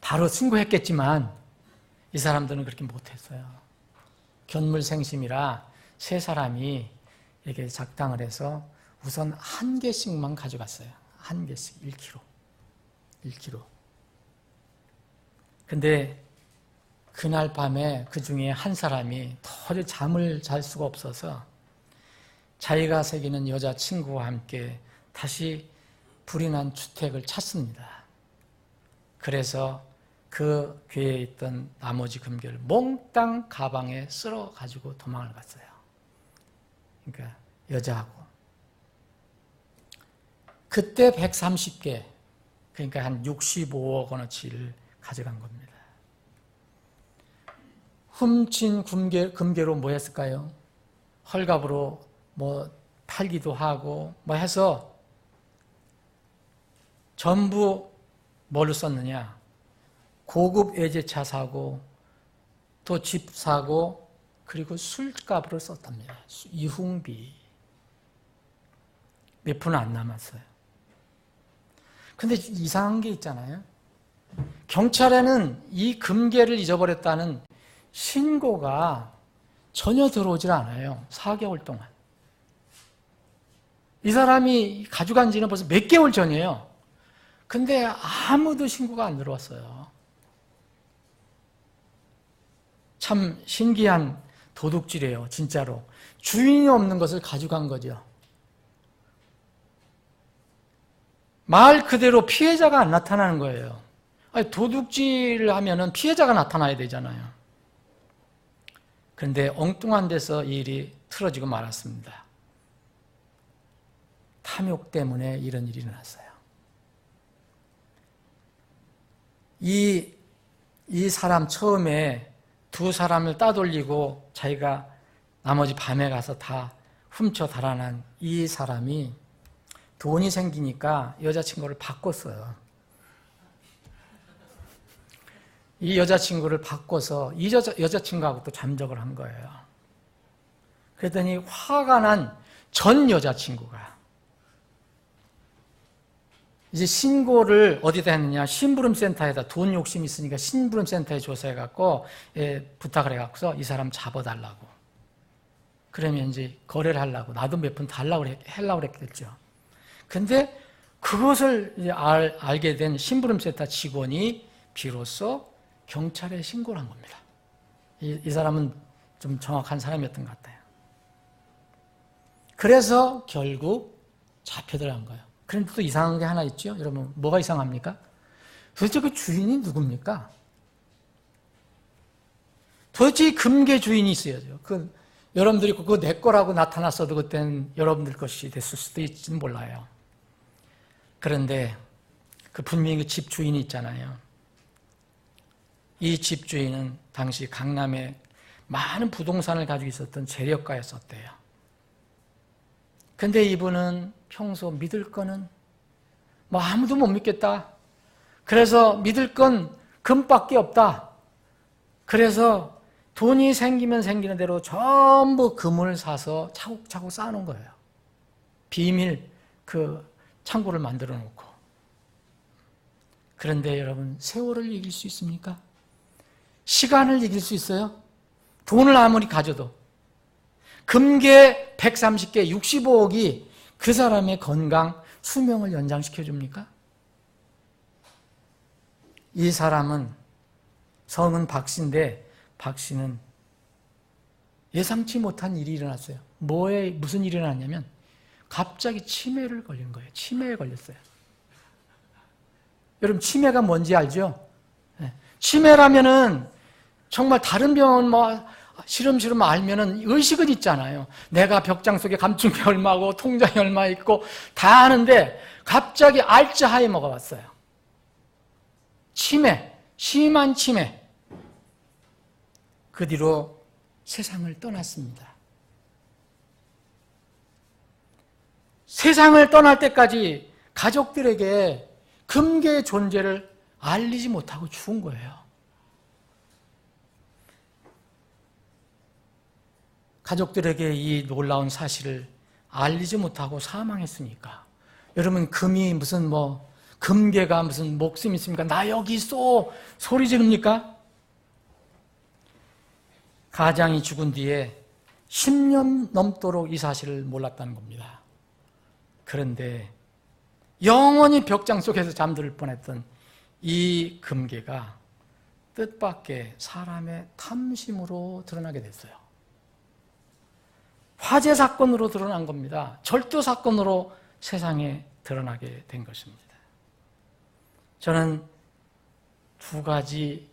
바로 신고했겠지만 이 사람들은 그렇게 못했어요. 견물생심이라 세 사람이 이렇게 작당을 해서 우선 한 개씩만 가져갔어요. 한 개씩 1kg. 근데 그날 밤에 그 중에 한 사람이 도저히 잠을 잘 수가 없어서 자기가 새기는 여자친구와 함께 다시 불이 난 주택을 찾습니다. 그래서 그 궤에 있던 나머지 금괴를 몽땅 가방에 쓸어 가지고 도망을 갔어요. 그러니까 여자하고. 그때 130개, 그러니까 한 65억 원어치를 가져간 겁니다. 훔친 금괴로 뭐 했을까요? 헐값으로 뭐 팔기도 하고 뭐 해서 전부 뭘로 썼느냐? 고급 외제차 사고 또 집 사고 그리고 술값으로 썼답니다. 이흥비. 몇 푼 안 남았어요. 근데 이상한 게 있잖아요. 경찰에는 이 금괴를 잊어버렸다는 신고가 전혀 들어오질 않아요. 4개월 동안. 이 사람이 가져간 지는 벌써 몇 개월 전이에요. 근데 아무도 신고가 안 들어왔어요. 참 신기한 도둑질이에요. 진짜로. 주인이 없는 것을 가져간 거죠. 말 그대로 피해자가 안 나타나는 거예요. 아니, 도둑질을 하면은 피해자가 나타나야 되잖아요. 그런데 엉뚱한 데서 이 일이 틀어지고 말았습니다. 탐욕 때문에 이런 일이 일어났어요. 이 사람 처음에 두 사람을 따돌리고 자기가 나머지 밤에 가서 다 훔쳐 달아난 이 사람이 돈이 생기니까 여자친구를 바꿨어요. 이 여자친구를 바꿔서 이 여자친구하고 또 잠적을 한 거예요. 그랬더니 화가 난 전 여자친구가 이제 신고를 어디다 했느냐? 심부름센터에다. 돈 욕심이 있으니까 심부름센터에 조사해갖고 부탁을 해갖고서 이 사람 잡아달라고. 그러면 이제 거래를 하려고 나도 몇 푼 달라고 하려고 했겠죠. 근데 그것을 이제 알게 된 심부름센터 직원이 비로소 경찰에 신고를 한 겁니다. 이 사람은 좀 정확한 사람이었던 것 같아요. 그래서 결국 잡혀 들어간 거예요. 그런데 또 이상한 게 하나 있죠? 여러분, 뭐가 이상합니까? 도대체 그 주인이 누굽니까? 도대체 이 금괴 주인이 있어야죠. 여러분들이 그거 내 거라고 나타났어도 그때는 여러분들 것이 됐을 수도 있지는 몰라요. 그런데 그 분명히 그 집주인이 있잖아요. 이 집주인은 당시 강남에 많은 부동산을 가지고 있었던 재력가였었대요. 근데 이분은 평소 믿을 거는 뭐 아무도 못 믿겠다. 그래서 믿을 건 금밖에 없다. 그래서 돈이 생기면 생기는 대로 전부 금을 사서 차곡차곡 쌓아놓은 거예요. 비밀 그 창고를 만들어 놓고. 그런데 여러분, 세월을 이길 수 있습니까? 시간을 이길 수 있어요? 돈을 아무리 가져도. 금괴 130개 65억이 그 사람의 건강, 수명을 연장시켜 줍니까? 이 사람은 성은 박씨인데 박씨는 예상치 못한 일이 일어났어요. 무슨 일이 일어났냐면 갑자기 치매를 걸린 거예요. 치매에 걸렸어요. 여러분, 치매가 뭔지 알죠? 네. 치매라면은 정말 다른 병은 뭐 시름시름 알면은 의식은 있잖아요. 내가 벽장 속에 감춘 게 얼마고 통장이 얼마 있고 다 아는데 갑자기 알츠하이머가 왔어요. 치매, 심한 치매. 그 뒤로 세상을 떠났습니다. 세상을 떠날 때까지 가족들에게 금괴의 존재를 알리지 못하고 죽은 거예요. 가족들에게 이 놀라운 사실을 알리지 못하고 사망했으니까. 여러분, 금이 무슨 금괴가 무슨 목숨이 있습니까? 나 여기 있어! 소리 지릅니까? 가장이 죽은 뒤에 10년 넘도록 이 사실을 몰랐다는 겁니다. 그런데 영원히 벽장 속에서 잠들 뻔했던 이 금괴가 뜻밖의 사람의 탐심으로 드러나게 됐어요. 화재 사건으로 드러난 겁니다. 절도 사건으로 세상에 드러나게 된 것입니다. 저는 두 가지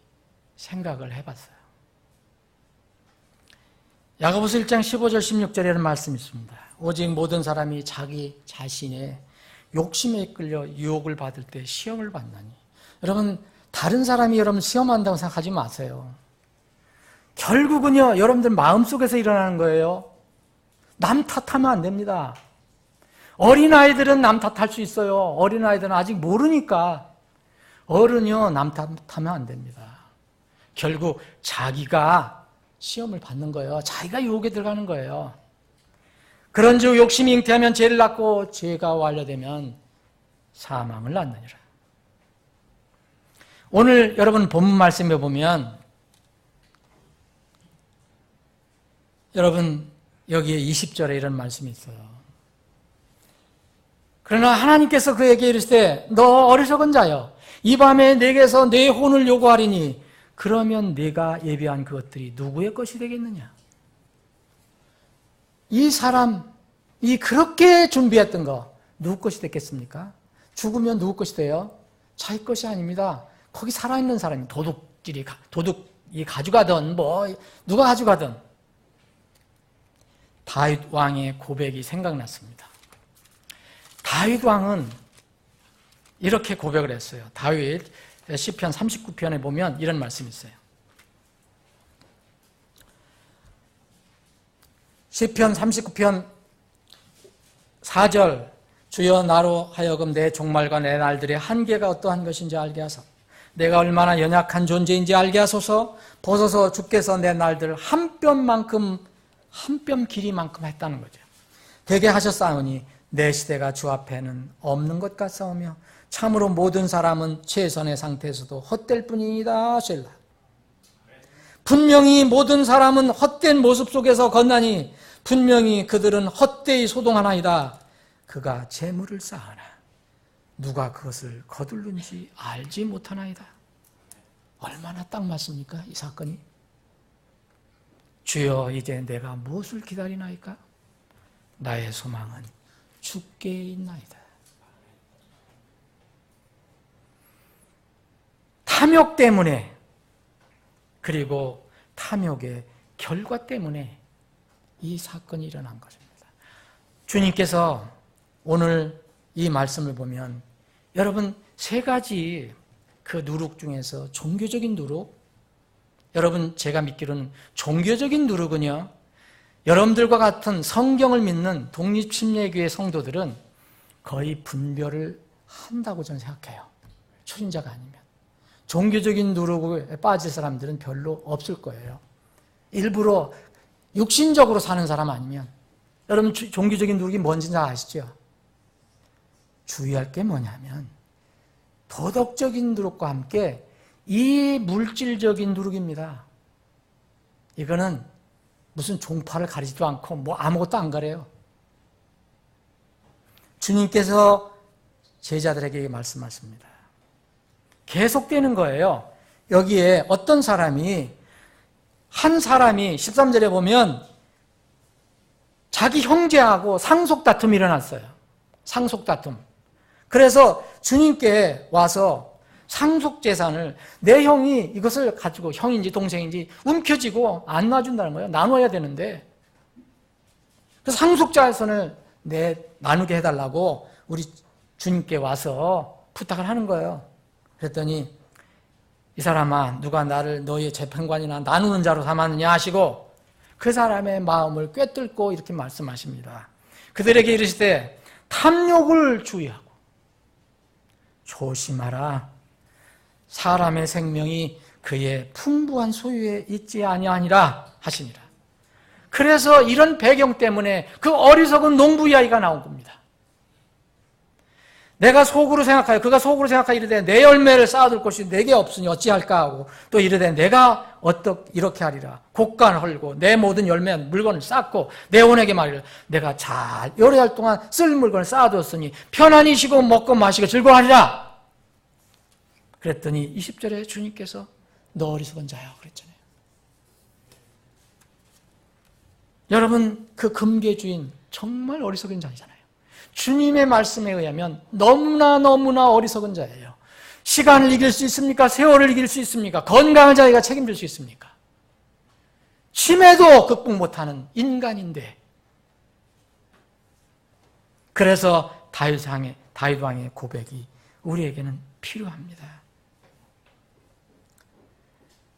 생각을 해봤어요. 야고보서 1장 15절 16절에 이런 말씀이 있습니다. 오직 모든 사람이 자기 자신의 욕심에 이끌려 유혹을 받을 때 시험을 받나니. 여러분, 다른 사람이 여러분 시험한다고 생각하지 마세요. 결국은요, 여러분들 마음속에서 일어나는 거예요. 남 탓하면 안 됩니다. 어린아이들은 남 탓할 수 있어요. 어린아이들은 아직 모르니까. 어른이요, 남 탓하면 안 됩니다. 결국 자기가 시험을 받는 거예요. 자기가 유혹에 들어가는 거예요. 그런즉 욕심이 잉태하면 죄를 낳고 죄가 완료되면 사망을 낳느니라. 오늘 여러분 본문 말씀에 보면 여러분 여기에 20절에 이런 말씀이 있어요. 그러나 하나님께서 그에게 이르시되 너 어리석은 자여 이 밤에 내게서 내 혼을 요구하리니 그러면 네가 예비한 그것들이 누구의 것이 되겠느냐? 이 사람이 그렇게 준비했던 거 누구 것이 됐겠습니까? 죽으면 누구 것이 돼요? 자기 것이 아닙니다. 거기 살아있는 사람이 도둑이 가져가든 누가 가져가든. 다윗 왕의 고백이 생각났습니다. 다윗 왕은 이렇게 고백을 했어요. 다윗 시편 39편에 보면 이런 말씀이 있어요. 시편 39편 4절 주여 나로 하여금 내 종말과 내 날들의 한계가 어떠한 것인지 알게 하소서. 내가 얼마나 연약한 존재인지 알게 하소서. 보소서 주께서 내 날들을 한 뼘 길이만큼 했다는 거죠. 되게 하셨사오니 내 시대가 주 앞에는 없는 것 같사오며 참으로 모든 사람은 최선의 상태에서도 헛될 뿐이다. 셀라. 분명히 모든 사람은 헛된 모습 속에서 건나니 분명히 그들은 헛되이 소동하나이다. 그가 재물을 쌓으나 누가 그것을 거둘는지 알지 못하나이다. 얼마나 딱 맞습니까? 이 사건이. 주여 이제 내가 무엇을 기다리나이까? 나의 소망은 주께 있나이다. 탐욕 때문에 그리고 탐욕의 결과 때문에 이 사건이 일어난 것입니다. 주님께서 오늘 이 말씀을 보면 여러분 세 가지 그 누룩 중에서 종교적인 누룩, 여러분 제가 믿기로는 종교적인 누룩은요, 여러분들과 같은 성경을 믿는 독립침례교회 성도들은 거의 분별을 한다고 저는 생각해요. 초신자가 아니면. 종교적인 누룩에 빠질 사람들은 별로 없을 거예요. 일부러 육신적으로 사는 사람 아니면. 여러분 종교적인 누룩이 뭔지 다 아시죠? 주의할 게 뭐냐면 도덕적인 누룩과 함께 이 물질적인 누룩입니다. 이거는 무슨 종파를 가리지도 않고 뭐 아무것도 안 가려요. 주님께서 제자들에게 말씀하십니다. 계속되는 거예요. 여기에 어떤 사람이, 한 사람이 13절에 보면 자기 형제하고 상속 다툼이 일어났어요. 상속 다툼. 그래서 주님께 와서 상속 재산을, 내 형이 이것을 가지고, 형인지 동생인지 움켜쥐고 안 놔준다는 거예요. 나눠야 되는데. 그래서 상속 재산을 나누게 해달라고 우리 주님께 와서 부탁을 하는 거예요. 그랬더니 이 사람아, 누가 나를 너희의 재판관이나 나누는 자로 삼았느냐 하시고 그 사람의 마음을 꿰뚫고 이렇게 말씀하십니다. 그들에게 이르시되 탐욕을 주의하고 조심하라. 사람의 생명이 그의 풍부한 소유에 있지 아니하니라 하시니라. 그래서 이런 배경 때문에 그 어리석은 농부 이야기가 나온 겁니다. 내가 속으로 생각하여, 그가 속으로 생각하여 이르되 내 열매를 쌓아둘 곳이 내게 없으니 어찌할까 하고, 또 이르되 내가 이렇게 하리라. 곡간 헐고 내 모든 열매 물건을 쌓고 내 온에게 말이라. 내가 잘 요리할 동안 쓸 물건을 쌓아두었으니 편안히 쉬고 먹고 마시고 즐거워하리라. 그랬더니 20절에 주님께서 너 어리석은 자야 그랬잖아요. 여러분, 그 금괴주인 정말 어리석은 자이잖아요. 주님의 말씀에 의하면 너무나 어리석은 자예요. 시간을 이길 수 있습니까? 세월을 이길 수 있습니까? 건강한 자기가 책임질 수 있습니까? 치매도 극복 못하는 인간인데, 그래서 다윗 왕의 고백이 우리에게는 필요합니다.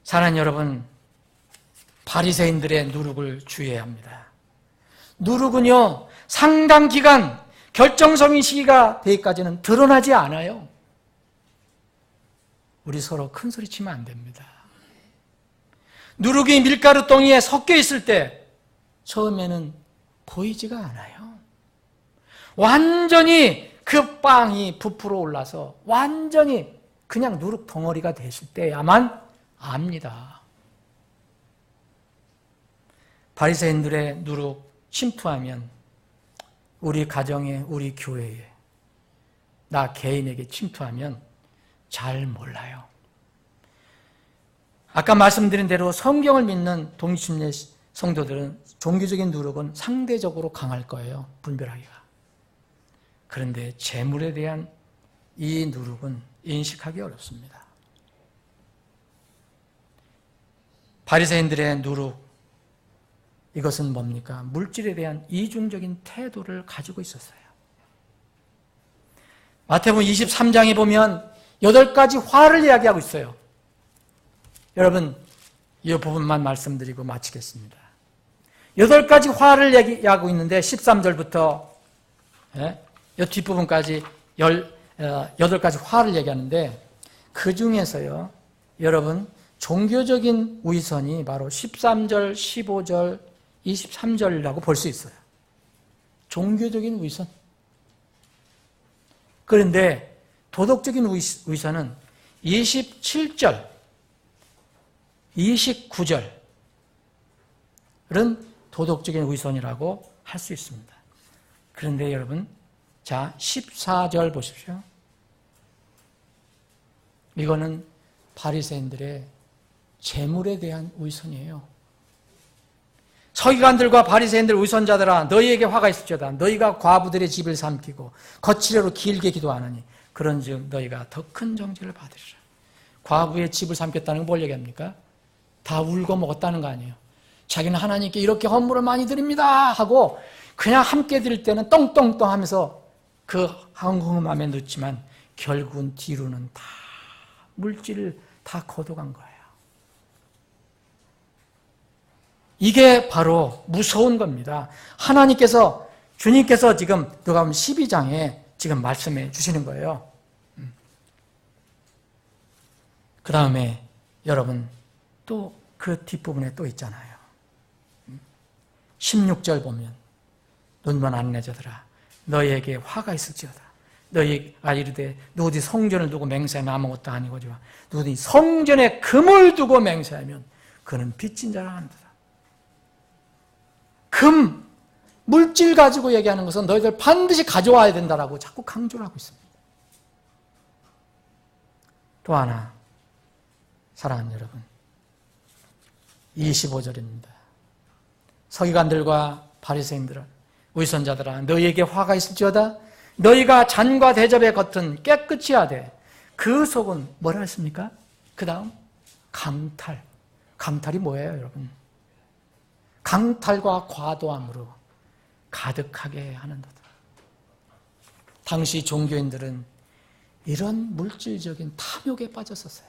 사랑하는 여러분, 바리새인들의 누룩을 주의해야 합니다. 누룩은요, 상당 기간, 결정적인 시기가 되기까지는 드러나지 않아요. 우리 서로 큰 소리 치면 안 됩니다. 누룩이 밀가루 덩이에 섞여 있을 때 처음에는 보이지가 않아요. 완전히 그 빵이 부풀어 올라서 완전히 그냥 누룩 덩어리가 됐을 때야만 압니다. 바리새인들의 누룩 침투하면 우리 가정에, 우리 교회에, 나 개인에게 침투하면 잘 몰라요. 아까 말씀드린 대로 성경을 믿는 독립침례 성도들은 종교적인 누룩은 상대적으로 강할 거예요. 분별하기가. 그런데 재물에 대한 이 누룩은 인식하기 어렵습니다. 바리새인들의 누룩, 이것은 뭡니까? 물질에 대한 이중적인 태도를 가지고 있었어요. 마태복음 23장에 보면 8가지 화를 이야기하고 있어요. 여러분, 이 부분만 말씀드리고 마치겠습니다. 8가지 화를 얘기하고 있는데 13절부터 이 뒷부분까지 8가지 화를 얘기하는데, 그 중에서요, 여러분, 종교적인 위선이 바로 13절, 15절, 23절이라고 볼 수 있어요. 종교적인 위선. 그런데 도덕적인 위선은 27절, 29절은 도덕적인 위선이라고 할 수 있습니다. 그런데 여러분, 자, 14절 보십시오. 이거는 바리새인들의 재물에 대한 위선이에요. 서기관들과 바리새인들 위선자들아, 너희에게 화가 있을지어다. 너희가 과부들의 집을 삼키고 거칠애로 길게 기도하느니 그런즉 너희가 더 큰 정죄를 받으리라. 과부의 집을 삼켰다는 건 뭘 얘기합니까? 다 울고 먹었다는 거 아니에요. 자기는 하나님께 이렇게 헌물을 많이 드립니다 하고 그냥 함께 드릴 때는 똥똥똥 하면서 그 흥흥함에 넣지만 결국은 뒤로는 다 물질을 다 거둬간 거예요. 이게 바로 무서운 겁니다. 주님께서 지금 누가복음 12장에 지금 말씀해 주시는 거예요. 그 다음에 여러분 또 그 뒷부분에 또 있잖아요. 16절 보면 눈먼 안내자들아 너희에게 화가 있을지어다. 너희가 이르되 누구든지 성전을 두고 맹세하면 아무것도 아니거니와 누구든지 성전에 금을 두고 맹세하면 그는 빚진 자라 한다. 금, 물질 가지고 얘기하는 것은 너희들 반드시 가져와야 된다라고 자꾸 강조를 하고 있습니다. 또 하나, 사랑하는 여러분, 25절입니다. 서기관들과 바리새인들아, 위선자들아, 너희에게 화가 있을지어다. 너희가 잔과 대접의 겉은 깨끗이 하되 그 속은 뭐라 했습니까? 그 다음 강탈. 강탈이 뭐예요, 여러분? 강탈과 과도함으로 가득하게 하는도다. 당시 종교인들은 이런 물질적인 탐욕에 빠졌었어요.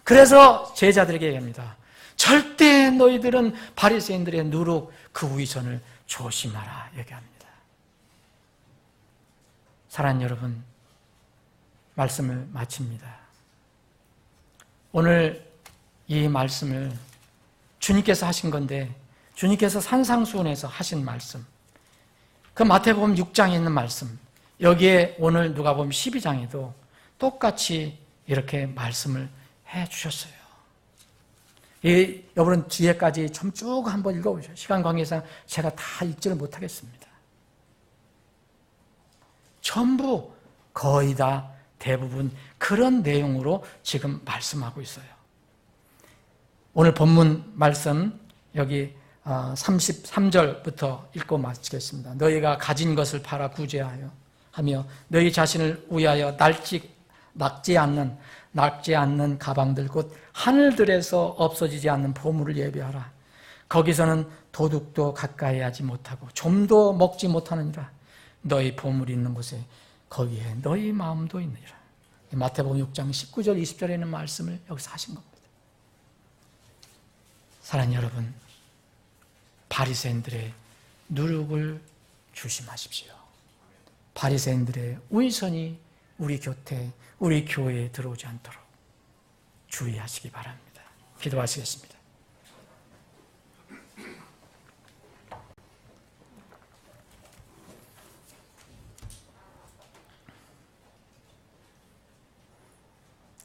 그래서 제자들에게 얘기합니다. 절대 너희들은 바리새인들의 누룩 그 위선을 조심하라 얘기합니다. 사랑하는 여러분, 말씀을 마칩니다. 오늘 이 말씀을 주님께서 하신 건데 주님께서 산상수훈에서 하신 말씀, 그 마태복음 6장에 있는 말씀, 여기에 오늘 누가복음 12장에도 똑같이 이렇게 말씀을 해 주셨어요. 여러분 뒤에까지 좀 쭉 한번 읽어보세요. 시간 관계상 제가 다 읽지를 못하겠습니다. 전부 거의 다 대부분 그런 내용으로 지금 말씀하고 있어요. 오늘 본문 말씀 여기 33절부터 읽고 마치겠습니다. 너희가 가진 것을 팔아 구제하여 하며 너희 자신을 위하여 낡지 않는 가방들 곧 하늘들에서 없어지지 않는 보물을 예비하라. 거기서는 도둑도 가까이 하지 못하고 좀도 먹지 못하느니라. 너희 보물이 있는 곳에 거기에 너희 마음도 있느니라. 마태복음 6장 19절 20절에 있는 말씀을 여기서 하신 겁니다. 사랑하는 여러분, 바리새인들의 누룩을 조심하십시오. 바리새인들의 위선이 우리 곁에, 우리 교회에 들어오지 않도록 주의하시기 바랍니다. 기도하시겠습니다.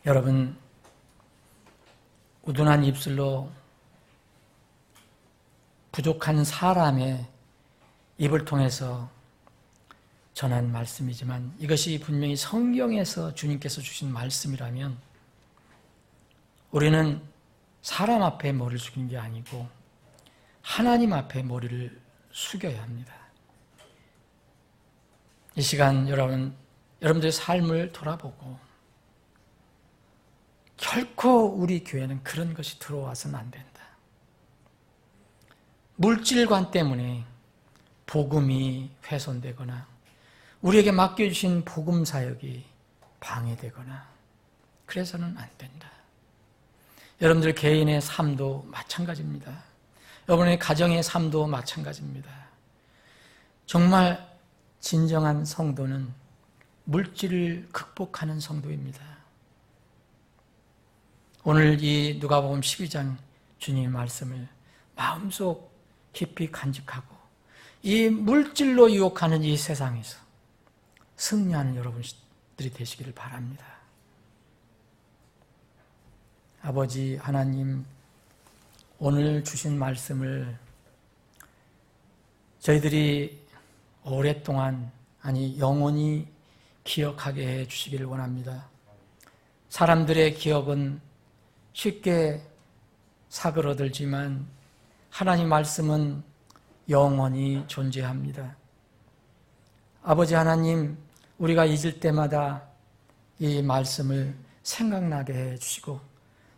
여러분, 우둔한 입술로 부족한 사람의 입을 통해서 전한 말씀이지만 이것이 분명히 성경에서 주님께서 주신 말씀이라면 우리는 사람 앞에 머리를 숙이는 게 아니고 하나님 앞에 머리를 숙여야 합니다. 이 시간 여러분들의 삶을 돌아보고 결코 우리 교회는 그런 것이 들어와서는 안 된다. 물질관 때문에 복음이 훼손되거나 우리에게 맡겨주신 복음 사역이 방해되거나 그래서는 안 된다. 여러분들 개인의 삶도 마찬가지입니다. 여러분의 가정의 삶도 마찬가지입니다. 정말 진정한 성도는 물질을 극복하는 성도입니다. 오늘 이 누가복음 12장 주님의 말씀을 마음속 깊이 간직하고 이 물질로 유혹하는 이 세상에서 승리하는 여러분들이 되시기를 바랍니다. 아버지 하나님, 오늘 주신 말씀을 저희들이 오랫동안, 아니 영원히 기억하게 해 주시기를 원합니다. 사람들의 기억은 쉽게 사그러들지만 하나님 말씀은 영원히 존재합니다. 아버지 하나님, 우리가 잊을 때마다 이 말씀을 생각나게 해주시고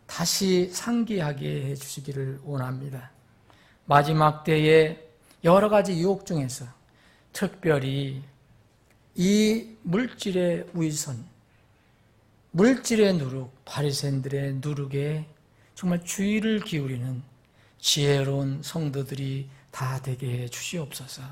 다시 상기하게 해주시기를 원합니다. 마지막 때에 여러 가지 유혹 중에서 특별히 이 물질의 위선, 물질의 누룩, 바리새인들의 누룩에 정말 주의를 기울이는 지혜로운 성도들이 다 되게 해 주시옵소서.